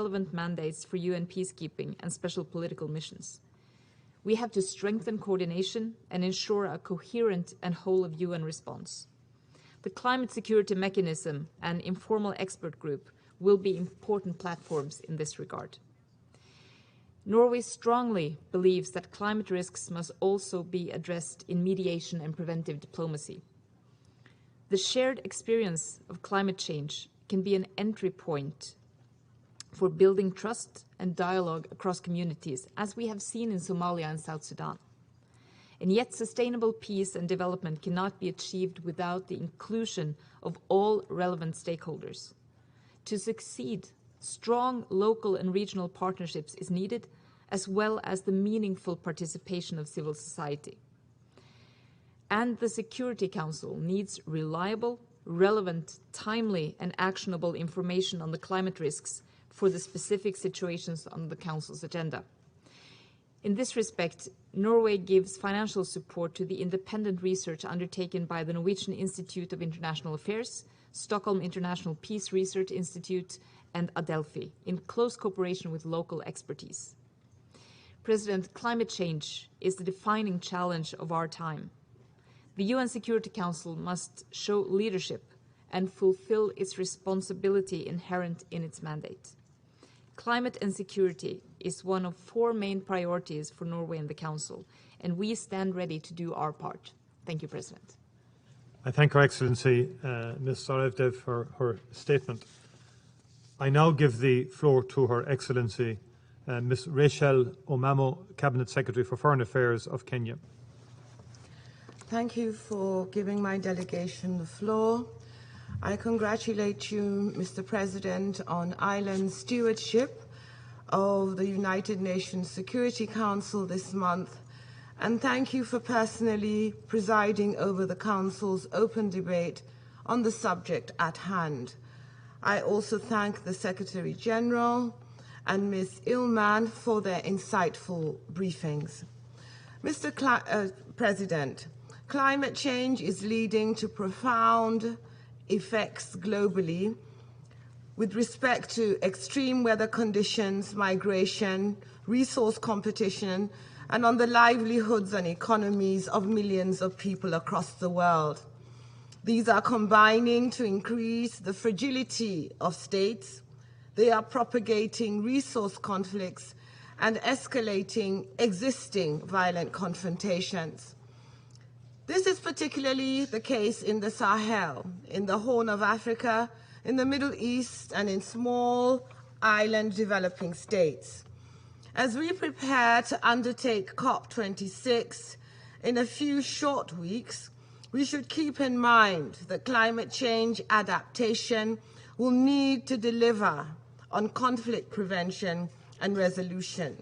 relevant mandates for UN peacekeeping and special political missions. We have to strengthen coordination and ensure a coherent and whole-of-UN response. The Climate Security Mechanism and informal expert group will be important platforms in this regard. Norway strongly believes that climate risks must also be addressed in mediation and preventive diplomacy. The shared experience of climate change can be an entry point for building trust and dialogue across communities, as we have seen in Somalia and South Sudan. And yet sustainable peace and development cannot be achieved without the inclusion of all relevant stakeholders. To succeed, strong local and regional partnerships is needed, as well as the meaningful participation of civil society. And the Security Council needs reliable, relevant, timely, and actionable information on the climate risks for the specific situations on the Council's agenda. In this respect, Norway gives financial support to the independent research undertaken by the Norwegian Institute of International Affairs, Stockholm International Peace Research Institute, and Adelphi, in close cooperation with local expertise. President, climate change is the defining challenge of our time. The UN Security Council must show leadership and fulfill its responsibility inherent in its mandate. Climate and security is one of 4 main priorities for Norway and the Council, and we stand ready to do our part. Thank you, President. I thank Her Excellency Ms. Sarevdev for her statement. I now give the floor to Her Excellency Ms. Rachel Omamo, Cabinet Secretary for Foreign Affairs of Kenya. Thank you for giving my delegation the floor. I congratulate you, Mr. President, on Ireland's stewardship of the United Nations Security Council this month, and thank you for personally presiding over the Council's open debate on the subject at hand. I also thank the Secretary General and Ms. Illman for their insightful briefings. Mr. President, climate change is leading to profound effects globally with respect to extreme weather conditions, migration, resource competition, and on the livelihoods and economies of millions of people across the world. These are combining to increase the fragility of states. They are propagating resource conflicts and escalating existing violent confrontations. This is particularly the case in the Sahel, in the Horn of Africa, in the Middle East, and in small island developing states. As we prepare to undertake COP26 in a few short weeks, we should keep in mind that climate change adaptation will need to deliver on conflict prevention and resolution.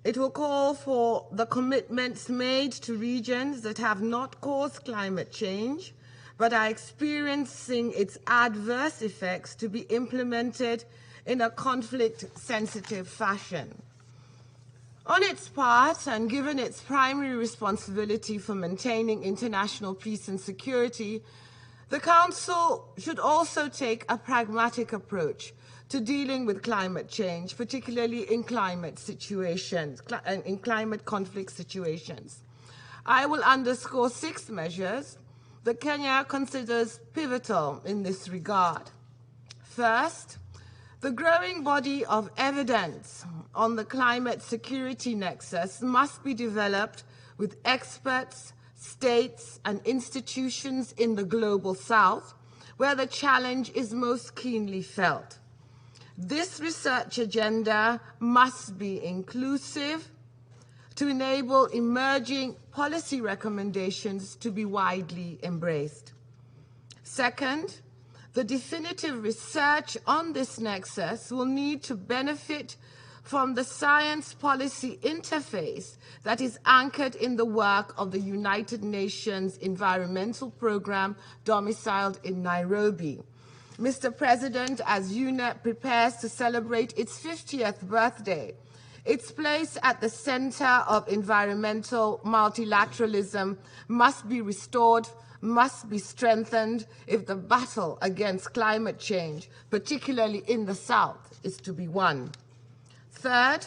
It will call for the commitments made to regions that have not caused climate change, but are experiencing its adverse effects to be implemented in a conflict-sensitive fashion. On its part, and given its primary responsibility for maintaining international peace and security, the Council should also take a pragmatic approach to dealing with climate change, particularly in climate situations, in climate conflict situations. I will underscore 6 measures that Kenya considers pivotal in this regard. First, the growing body of evidence on the climate security nexus must be developed with experts, states, and institutions in the global south, where the challenge is most keenly felt. This research agenda must be inclusive to enable emerging policy recommendations to be widely embraced. Second, the definitive research on this nexus will need to benefit from the science policy interface that is anchored in the work of the United Nations Environmental Programme domiciled in Nairobi. Mr. President, as UNEP prepares to celebrate its 50th birthday, its place at the center of environmental multilateralism must be restored, must be strengthened if the battle against climate change, particularly in the South, is to be won. Third,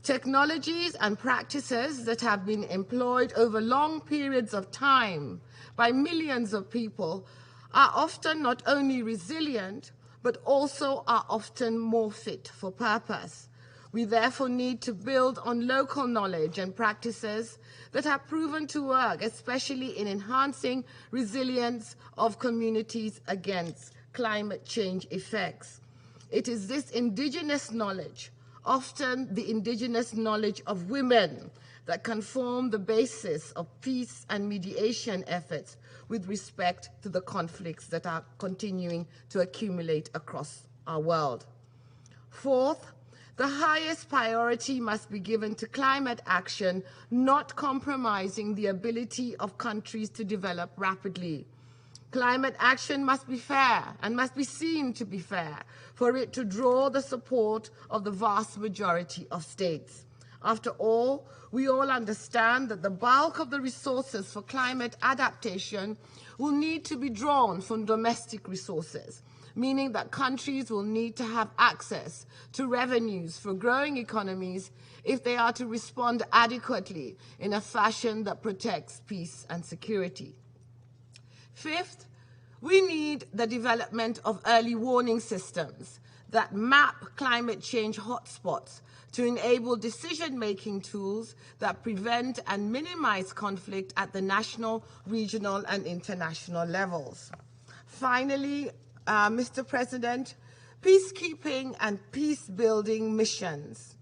technologies and practices that have been employed over long periods of time by millions of people are often not only resilient, but also are often more fit for purpose. We therefore need to build on local knowledge and practices that have proven to work, especially in enhancing resilience of communities against climate change effects. It is this indigenous knowledge, often the indigenous knowledge of women, that can form the basis of peace and mediation efforts with respect to the conflicts that are continuing to accumulate across our world. Fourth, the highest priority must be given to climate action, not compromising the ability of countries to develop rapidly. Climate action must be fair and must be seen to be fair for it to draw the support of the vast majority of states. After all, we all understand that the bulk of the resources for climate adaptation will need to be drawn from domestic resources, meaning that countries will need to have access to revenues for growing economies if they are to respond adequately in a fashion that protects peace and security. Fifth, we need the development of early warning systems that map climate change hotspots to enable decision-making tools that prevent and minimize conflict at the national, regional, and international levels. Finally, Mr. President, peacekeeping and peace-building missions,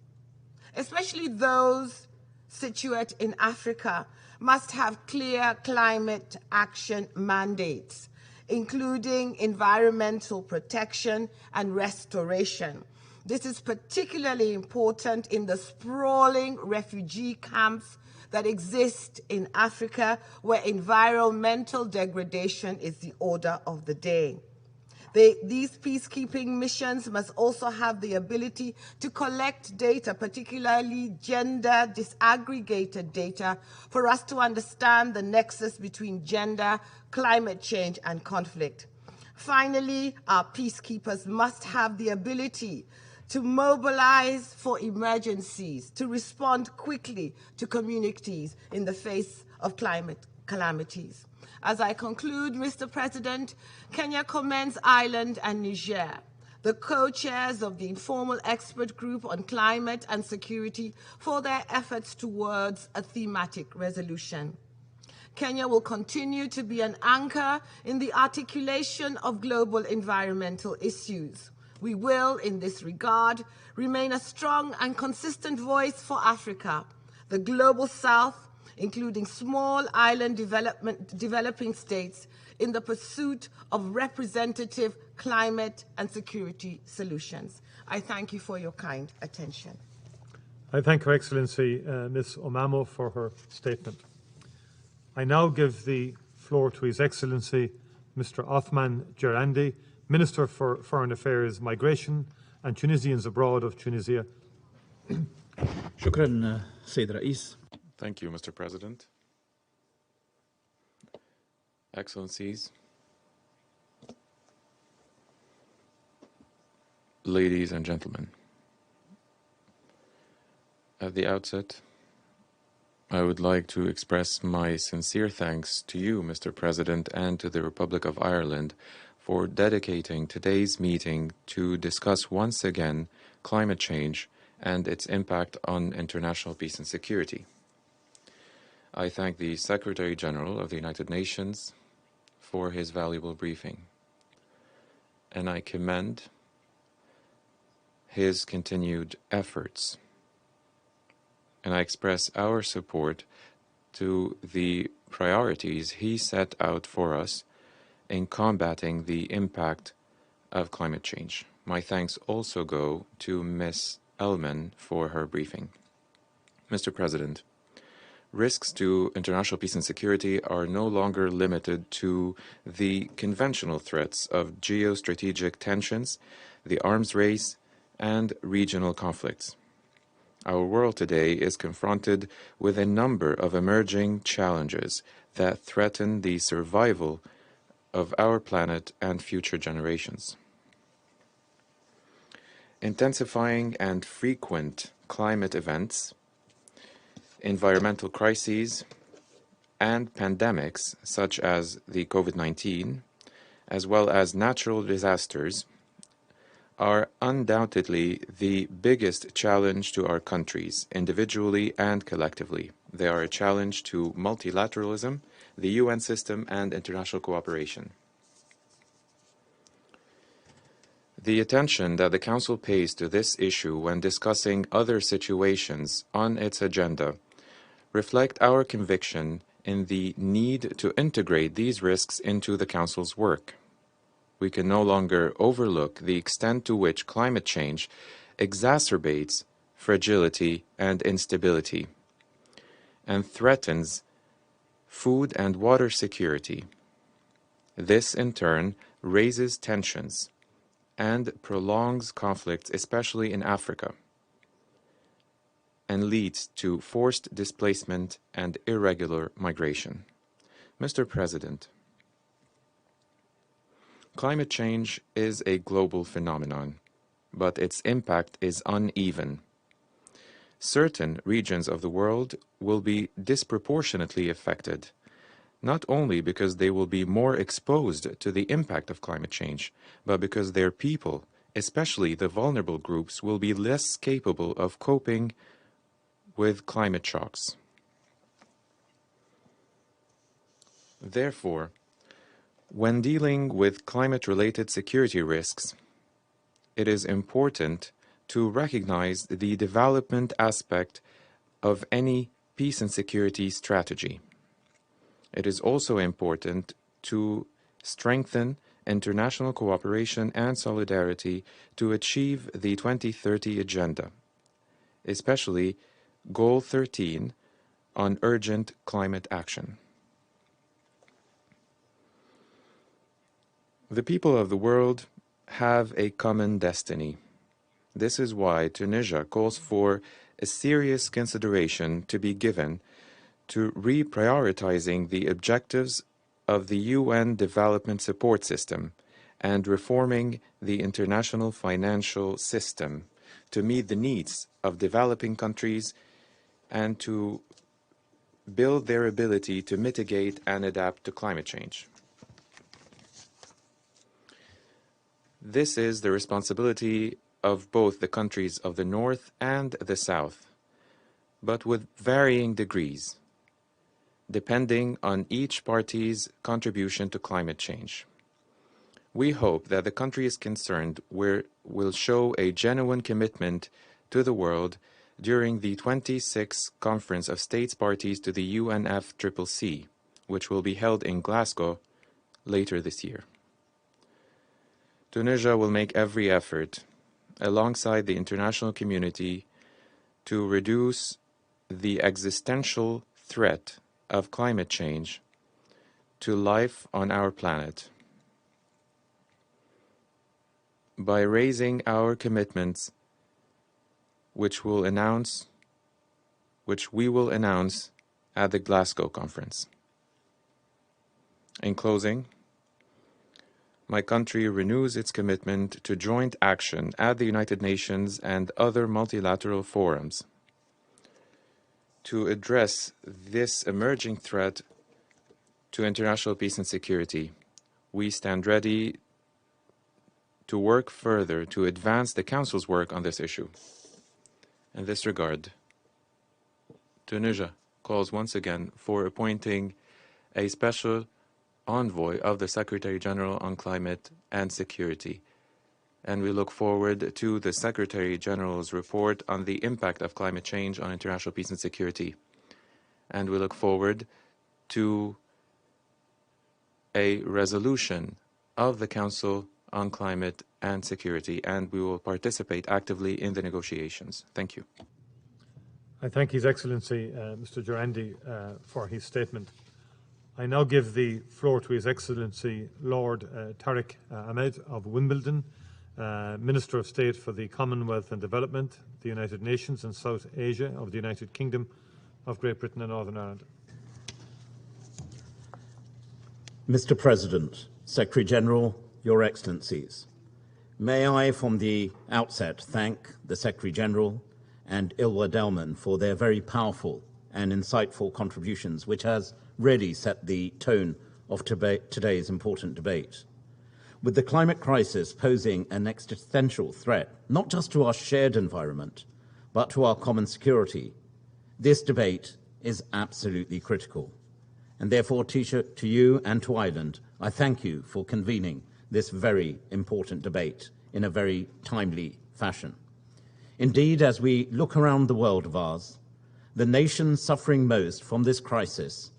especially those situate in Africa, must have clear climate action mandates, including environmental protection and restoration. This is particularly important in the sprawling refugee camps that exist in Africa, where environmental degradation is the order of the day. These peacekeeping missions must also have the ability to collect data, particularly gender disaggregated data, for us to understand the nexus between gender, climate change, and conflict. Finally, our peacekeepers must have the ability to mobilize for emergencies, to respond quickly to communities in the face of climate calamities. As I conclude, Mr. President, Kenya commends Ireland and Niger, the co-chairs of the Informal Expert Group on Climate and Security, for their efforts towards a thematic resolution. Kenya will continue to be an anchor in the articulation of global environmental issues. We will, in this regard, remain a strong and consistent voice for Africa, the global South, including small island developing states, in the pursuit of representative climate and security solutions. I thank you for your kind attention. I thank Her Excellency Ms. Omamo for her statement. I now give the floor to His Excellency Mr. Othman Gerandi, Minister for Foreign Affairs, Migration and Tunisians Abroad of Tunisia. شكرا سيد رئيس. Thank you, Mr. President. Excellencies, ladies and gentlemen, at the outset, I would like to express my sincere thanks to you, Mr. President, and to the Republic of Ireland for dedicating today's meeting to discuss once again climate change and its impact on international peace and security. I thank the Secretary General of the United Nations for his valuable briefing, and I commend his continued efforts, and I express our support to the priorities he set out for us in combating the impact of climate change. My thanks also go to Ms. Ellman for her briefing. Mr. President, risks to international peace and security are no longer limited to the conventional threats of geostrategic tensions, the arms race, and regional conflicts. Our world today is confronted with a number of emerging challenges that threaten the survival of our planet and future generations. intensifying and frequent climate events, environmental crises, and pandemics such as the COVID-19, as well as natural disasters, are undoubtedly the biggest challenge to our countries, individually and collectively. They are a challenge to multilateralism, the UN system, and international cooperation. The attention that the Council pays to this issue when discussing other situations on its agenda reflect our conviction in the need to integrate these risks into the Council's work. We can no longer overlook the extent to which climate change exacerbates fragility and instability and threatens food and water security. This, in turn, raises tensions and prolongs conflicts, especially in Africa, and leads to forced displacement and irregular migration. Mr. President, climate change is a global phenomenon, but its impact is uneven. Certain regions of the world will be disproportionately affected, not only because they will be more exposed to the impact of climate change, but because their people, especially the vulnerable groups, will be less capable of coping with climate shocks. Therefore, when dealing with climate-related security risks, it is important to recognize the development aspect of any peace and security strategy. It is also important to strengthen international cooperation and solidarity to achieve the 2030 Agenda, especially Goal 13 on urgent climate action. The people of the world have a common destiny. This is why Tunisia calls for a serious consideration to be given to reprioritizing the objectives of the UN Development Support System and reforming the international financial system to meet the needs of developing countries and to build their ability to mitigate and adapt to climate change. This is the responsibility of both the countries of the North and the South, but with varying degrees, depending on each party's contribution to climate change. We hope that the countries concerned will show a genuine commitment to the world during the 26th Conference of States Parties to the UNFCCC, which will be held in Glasgow later this year. Tunisia will make every effort, alongside the international community, to reduce the existential threat of climate change to life on our planet by raising our commitments, which we will announce at the Glasgow conference. In closing, my country renews its commitment to joint action at the United Nations and other multilateral forums to address this emerging threat to international peace and security. We stand ready to work further to advance the Council's work on this issue. In this regard, Tunisia calls once again for appointing a special envoy of the Secretary General on Climate and Security, and we look forward to the Secretary General's report on the impact of climate change on international peace and security. And we look forward to a resolution of the Council on Climate and Security, and we will participate actively in the negotiations. Thank you. I thank His Excellency Mr. Durandi for his statement. I now give the floor to His Excellency Lord Tariq Ahmed of Wimbledon, Minister of State for the Commonwealth and Development, the United Nations and South Asia of the United Kingdom of Great Britain and Northern Ireland. Mr. President, Secretary General, Your Excellencies, May I, from the outset, thank the Secretary-General and Ilwa Delman for their very powerful and insightful contributions, which has really set the tone of today's important debate. With the climate crisis posing an existential threat, not just to our shared environment, but to our common security, this debate is absolutely critical. And therefore, to you and to Ireland, I thank you for convening this very important debate in a very timely fashion. Indeed, as we look around the world of ours, the nations suffering most from this crisis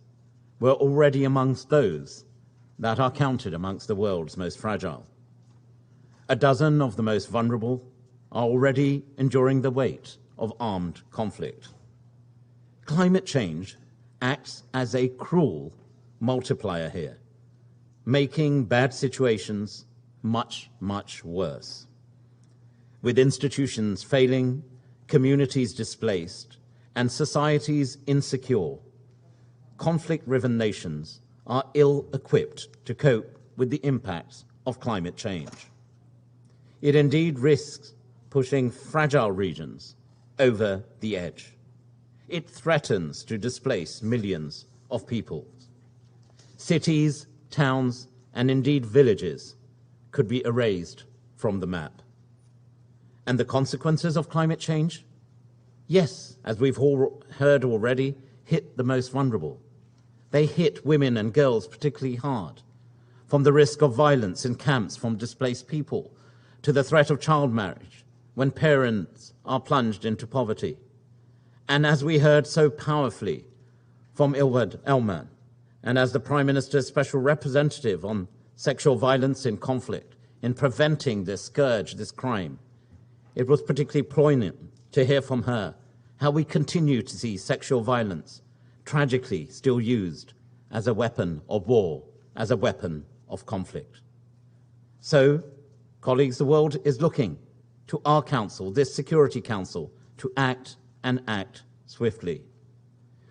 were already amongst those that are counted amongst the world's most fragile. A dozen of the most vulnerable are already enduring the weight of armed conflict. Climate change acts as a cruel multiplier here, making bad situations much, much worse. With institutions failing, communities displaced, and societies insecure, conflict-riven nations are ill-equipped to cope with the impacts of climate change. It indeed risks pushing fragile regions over the edge. It threatens to displace millions of people. Cities, towns, and indeed villages could be erased from the map. And the consequences of climate change? Yes, as we've all heard already, hit the most vulnerable. They hit women and girls particularly hard, from the risk of violence in camps from displaced people to the threat of child marriage when parents are plunged into poverty. And as we heard so powerfully from Ilwa Delman, and as the Prime Minister's Special Representative on sexual violence in conflict, in preventing this scourge, this crime, it was particularly poignant to hear from her how we continue to see sexual violence tragically still used as a weapon of war, as a weapon of conflict. So, colleagues, the world is looking to our Council, this Security Council, to act and act swiftly.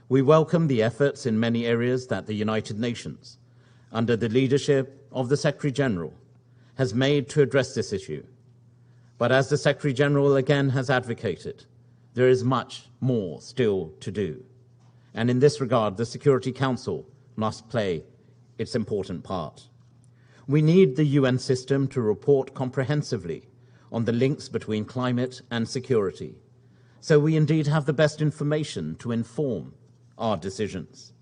We welcome the efforts in many areas that the United Nations, under the leadership of the Secretary-General, has made to address this issue. But as the Secretary-General again has advocated, there is much more still to do. And in this regard, the Security Council must play its important part. We need the UN system to report comprehensively on the links between climate and security, so we indeed have the best information to inform our decisions.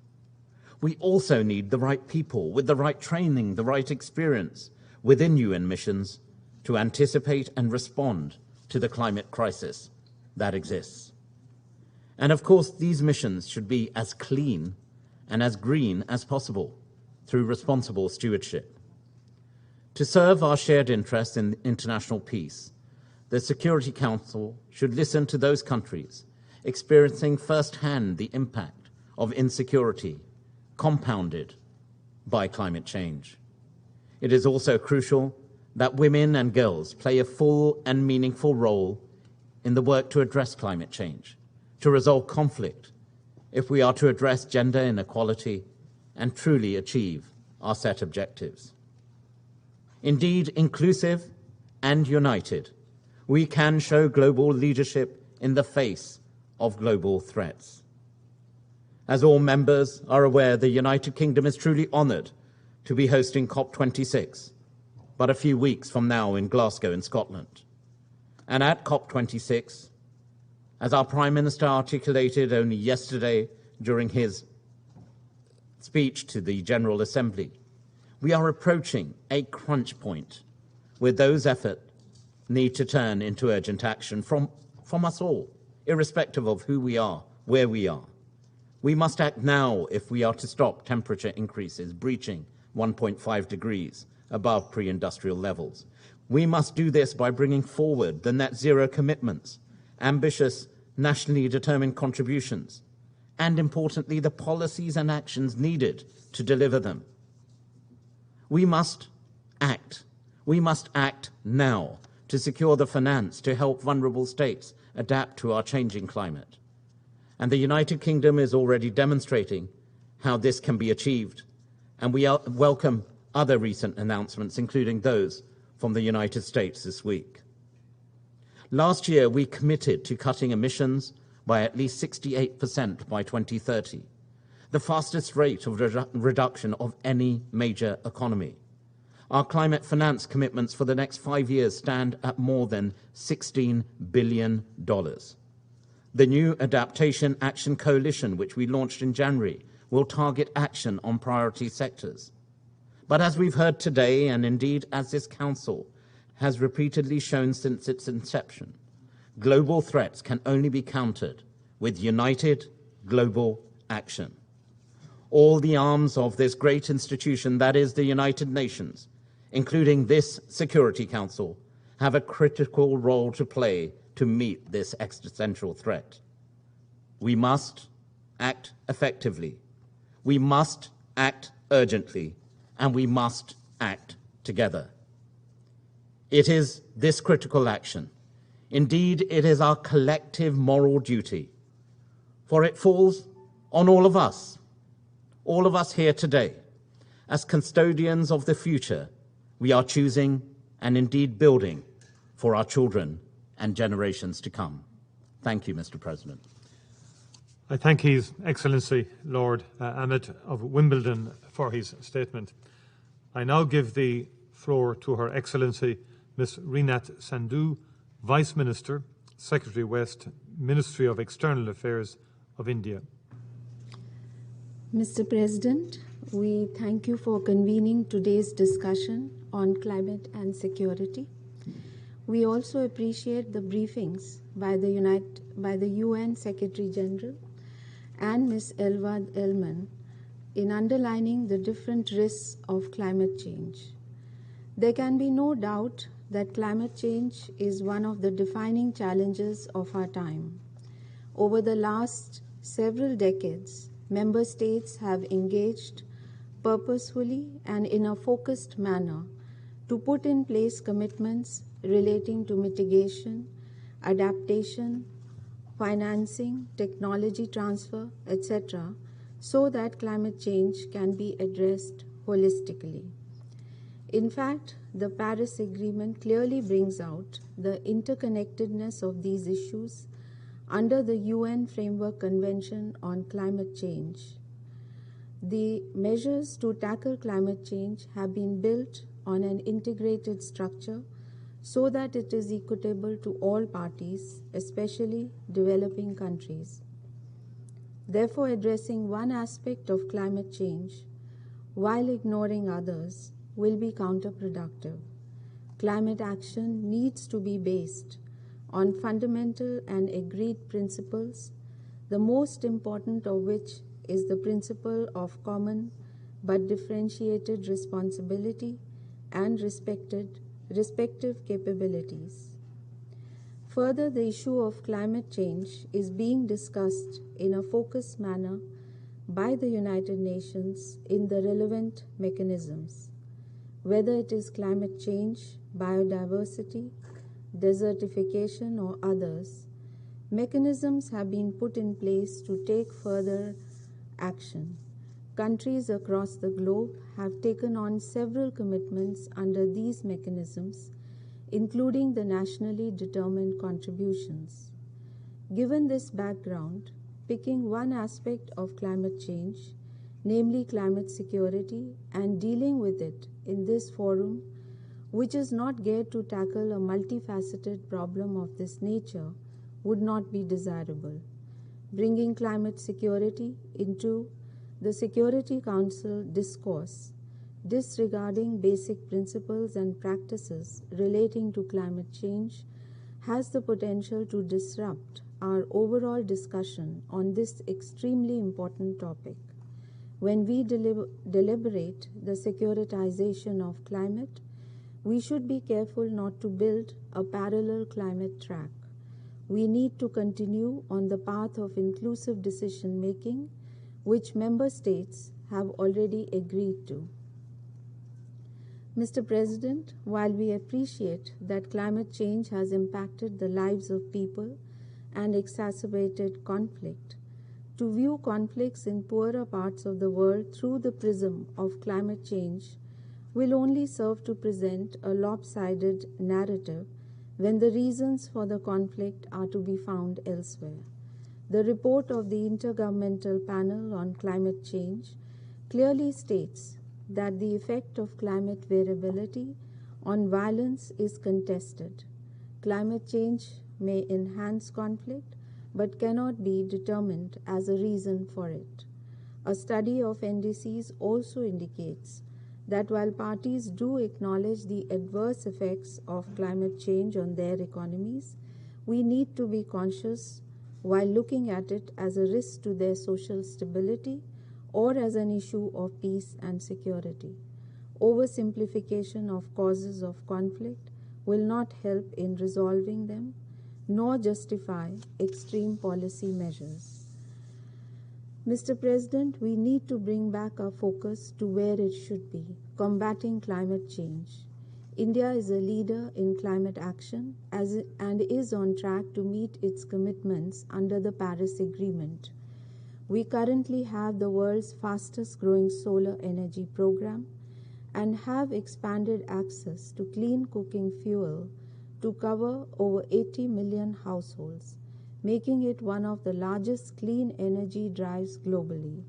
We also need the right people with the right training, the right experience within UN missions to anticipate and respond to the climate crisis that exists. And of course, these missions should be as clean and as green as possible through responsible stewardship. To serve our shared interests in international peace, the Security Council should listen to those countries experiencing firsthand the impact of insecurity compounded by climate change. It is also crucial that women and girls play a full and meaningful role in the work to address climate change, to resolve conflict, if we are to address gender inequality and truly achieve our set objectives. Indeed, inclusive and united, we can show global leadership in the face of global threats. As all members are aware, the United Kingdom is truly honoured to be hosting COP26, but a few weeks from now in Glasgow in Scotland. And at COP26, as our Prime Minister articulated only yesterday during his speech to the General Assembly, we are approaching a crunch point where those efforts need to turn into urgent action from us all, irrespective of who we are, where we are. We must act now if we are to stop temperature increases breaching 1.5 degrees above pre-industrial levels. We must do this by bringing forward the net zero commitments, ambitious nationally determined contributions, and importantly, the policies and actions needed to deliver them. We must act. We must act now to secure the finance to help vulnerable states adapt to our changing climate. And the United Kingdom is already demonstrating how this can be achieved, and we welcome other recent announcements, including those from the United States this week. Last year, we committed to cutting emissions by at least 68% by 2030, the fastest rate of reduction of any major economy. Our climate finance commitments for the next 5 years stand at more than $16 billion. The new Adaptation Action Coalition, which we launched in January, will target action on priority sectors. But as we've heard today, and indeed as this Council has repeatedly shown since its inception, global threats can only be countered with united global action. All the arms of this great institution, that is the United Nations, including this Security Council, have a critical role to play to meet this existential threat. We must act effectively, we must act urgently, and we must act together. It is this critical action. Indeed, it is our collective moral duty, for it falls on all of us here today. As custodians of the future, we are choosing and indeed building for our children and generations to come. Thank you, Mr. President. I thank His Excellency Lord Ahmed of Wimbledon for his statement. I now give the floor to Her Excellency Ms. Reenat Sandhu, Vice Minister, Secretary West, Ministry of External Affairs of India. Mr. President, we thank you for convening today's discussion on climate and security. We also appreciate the briefings by the UN Secretary General and Ms. Elva Elman in underlining the different risks of climate change. There can be no doubt that climate change is one of the defining challenges of our time. Over the last several decades, member states have engaged purposefully and in a focused manner to put in place commitments relating to mitigation, adaptation, financing, technology transfer, etc., so that climate change can be addressed holistically. In fact, the Paris Agreement clearly brings out the interconnectedness of these issues under the UN Framework Convention on Climate Change. The measures to tackle climate change have been built on an integrated structure so that it is equitable to all parties, especially developing countries. Therefore, addressing one aspect of climate change while ignoring others will be counterproductive. Climate action needs to be based on fundamental and agreed principles, the most important of which is the principle of common but differentiated responsibility and respective capabilities. Further, the issue of climate change is being discussed in a focused manner by the United Nations in the relevant mechanisms. Whether it is climate change, biodiversity, desertification, or others, mechanisms have been put in place to take further action. Countries across the globe have taken on several commitments under these mechanisms, including the nationally determined contributions. Given this background, picking one aspect of climate change, namely climate security, and dealing with it in this forum, which is not geared to tackle a multifaceted problem of this nature, would not be desirable. Bringing climate security into the Security Council discourse, disregarding basic principles and practices relating to climate change, has the potential to disrupt our overall discussion on this extremely important topic. When we deliberate the securitization of climate, we should be careful not to build a parallel climate track. We need to continue on the path of inclusive decision-making, which member states have already agreed to. Mr. President, while we appreciate that climate change has impacted the lives of people and exacerbated conflict, to view conflicts in poorer parts of the world through the prism of climate change will only serve to present a lopsided narrative when the reasons for the conflict are to be found elsewhere. The report of the Intergovernmental Panel on Climate Change clearly states that the effect of climate variability on violence is contested. Climate change may enhance conflict, but cannot be determined as a reason for it. A study of NDCs also indicates that while parties do acknowledge the adverse effects of climate change on their economies, we need to be conscious while looking at it as a risk to their social stability or as an issue of peace and security. Oversimplification of causes of conflict will not help in resolving them, nor justify extreme policy measures. Mr. President, we need to bring back our focus to where it should be, combating climate change. India is a leader in climate action and is on track to meet its commitments under the Paris Agreement. We currently have the world's fastest growing solar energy program and have expanded access to clean cooking fuel to cover over 80 million households, making it one of the largest clean energy drives globally.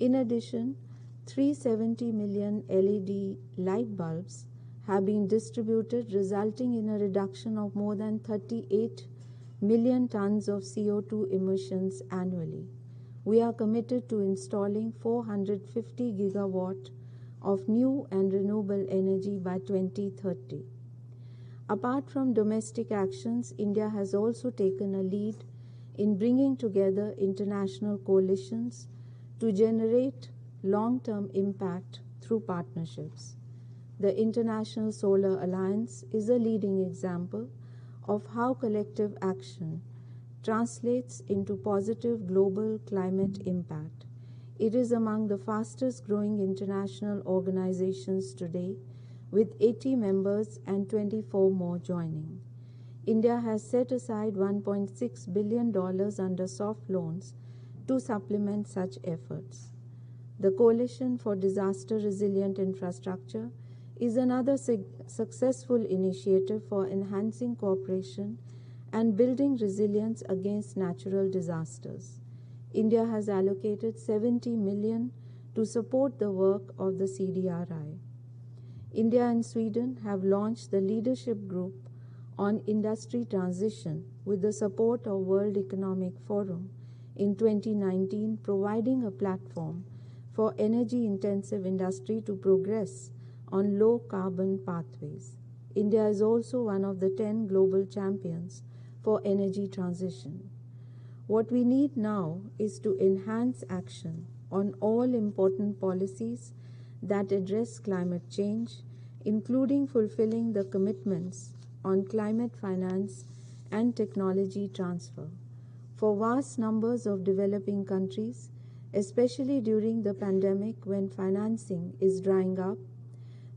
In addition, 370 million LED light bulbs have been distributed, resulting in a reduction of more than 38 million tons of CO2 emissions annually. We are committed to installing 450 gigawatt of new and renewable energy by 2030. Apart from domestic actions, India has also taken a lead in bringing together international coalitions to generate long-term impact through partnerships. The International Solar Alliance is a leading example of how collective action translates into positive global climate impact. It is among the fastest growing international organizations today, with 80 members and 24 more joining. India has set aside $1.6 billion under soft loans to supplement such efforts. The Coalition for Disaster Resilient Infrastructure is another successful initiative for enhancing cooperation and building resilience against natural disasters. India has allocated $70 million to support the work of the CDRI. India and Sweden have launched the Leadership Group on Industry Transition with the support of World Economic Forum in 2019, providing a platform for energy-intensive industry to progress on low-carbon pathways. India is also one of the 10 global champions for energy transition. What we need now is to enhance action on all important policies that address climate change, including fulfilling the commitments on climate finance and technology transfer. For vast numbers of developing countries, especially during the pandemic when financing is drying up,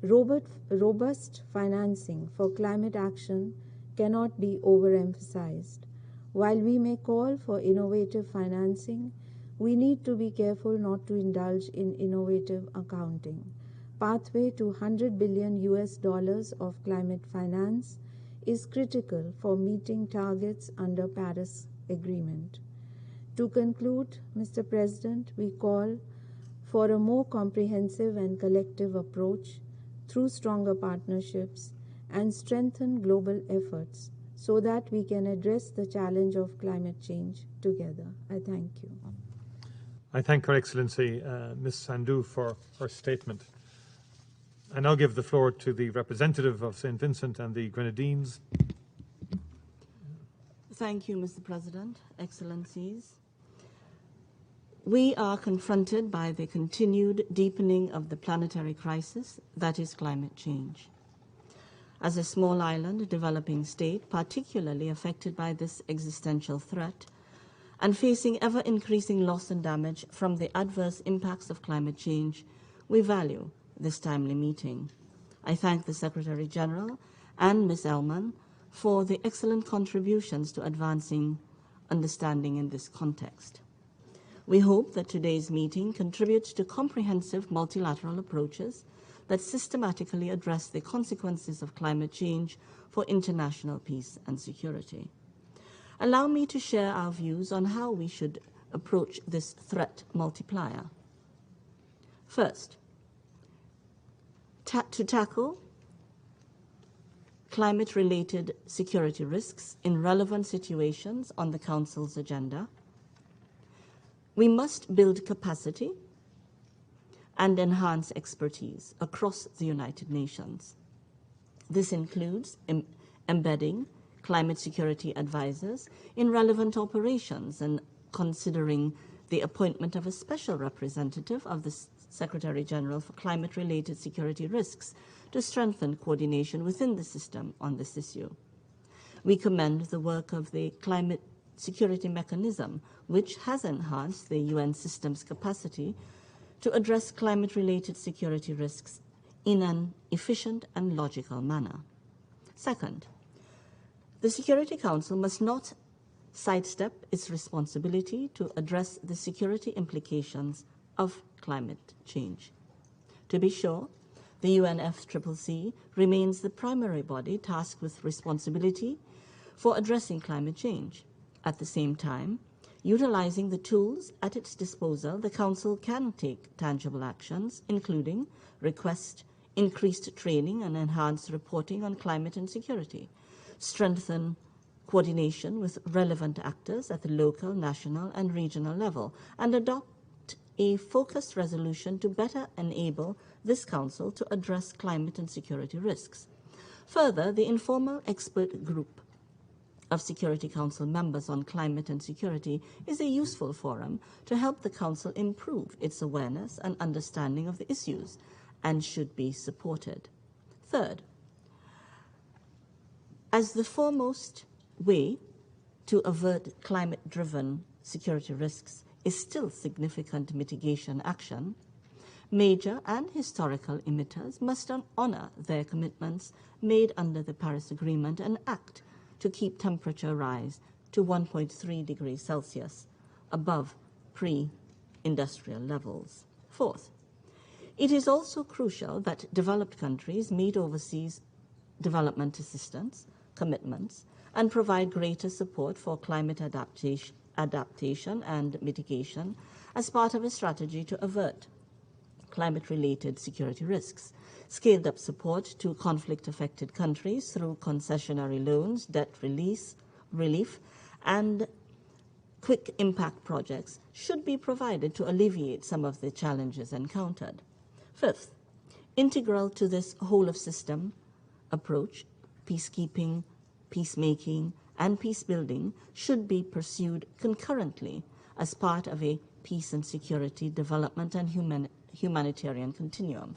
robust financing for climate action cannot be overemphasized. While we may call for innovative financing, we need to be careful not to indulge in innovative accounting. Pathway to $100 billion of climate finance is critical for meeting targets under Paris Agreement. To conclude, Mr. President, we call for a more comprehensive and collective approach through stronger partnerships and strengthen global efforts so that we can address the challenge of climate change together. I thank you. I thank Her Excellency Ms. Sandhu for her statement. I now give the floor to the representative of St. Vincent and the Grenadines. Thank you, Mr. President, Excellencies. We are confronted by the continued deepening of the planetary crisis that is climate change. As a small island developing state, particularly affected by this existential threat, and facing ever-increasing loss and damage from the adverse impacts of climate change, we value this timely meeting. I thank the Secretary General and Ms. Ellman for the excellent contributions to advancing understanding in this context. We hope that today's meeting contributes to comprehensive multilateral approaches that systematically address the consequences of climate change for international peace and security. Allow me to share our views on how we should approach this threat multiplier. First, to tackle climate-related security risks in relevant situations on the Council's agenda, we must build capacity and enhance expertise across the United Nations. This includes embedding climate security advisors in relevant operations and considering the appointment of a special representative of the Secretary General for climate-related security risks to strengthen coordination within the system on this issue. We commend the work of the Climate Security Mechanism, which has enhanced the UN system's capacity to address climate-related security risks in an efficient and logical manner. Second, the Security Council must not sidestep its responsibility to address the security implications of climate change. To be sure, the UNFCCC remains the primary body tasked with responsibility for addressing climate change. At the same time, utilizing the tools at its disposal, the Council can take tangible actions, including request increased training and enhanced reporting on climate and security, strengthen coordination with relevant actors at the local, national, and regional level, and adopt a focused resolution to better enable this Council to address climate and security risks. Further, the informal expert group of Security Council members on climate and security is a useful forum to help the Council improve its awareness and understanding of the issues and should be supported. Third, as the foremost way to avert climate-driven security risks is still significant mitigation action, major and historical emitters must honor their commitments made under the Paris Agreement and act to keep temperature rise to 1.3 degrees Celsius above pre-industrial levels. Fourth, it is also crucial that developed countries meet overseas development assistance commitments and provide greater support for climate adaptation and mitigation as part of a strategy to avert climate-related security risks. Scaled-up support to conflict-affected countries through concessionary loans, debt relief, and quick impact projects should be provided to alleviate some of the challenges encountered. Fifth, integral to this whole-of-system approach, peacekeeping, peacemaking, and peace-building should be pursued concurrently as part of a peace and security development and humanitarian continuum.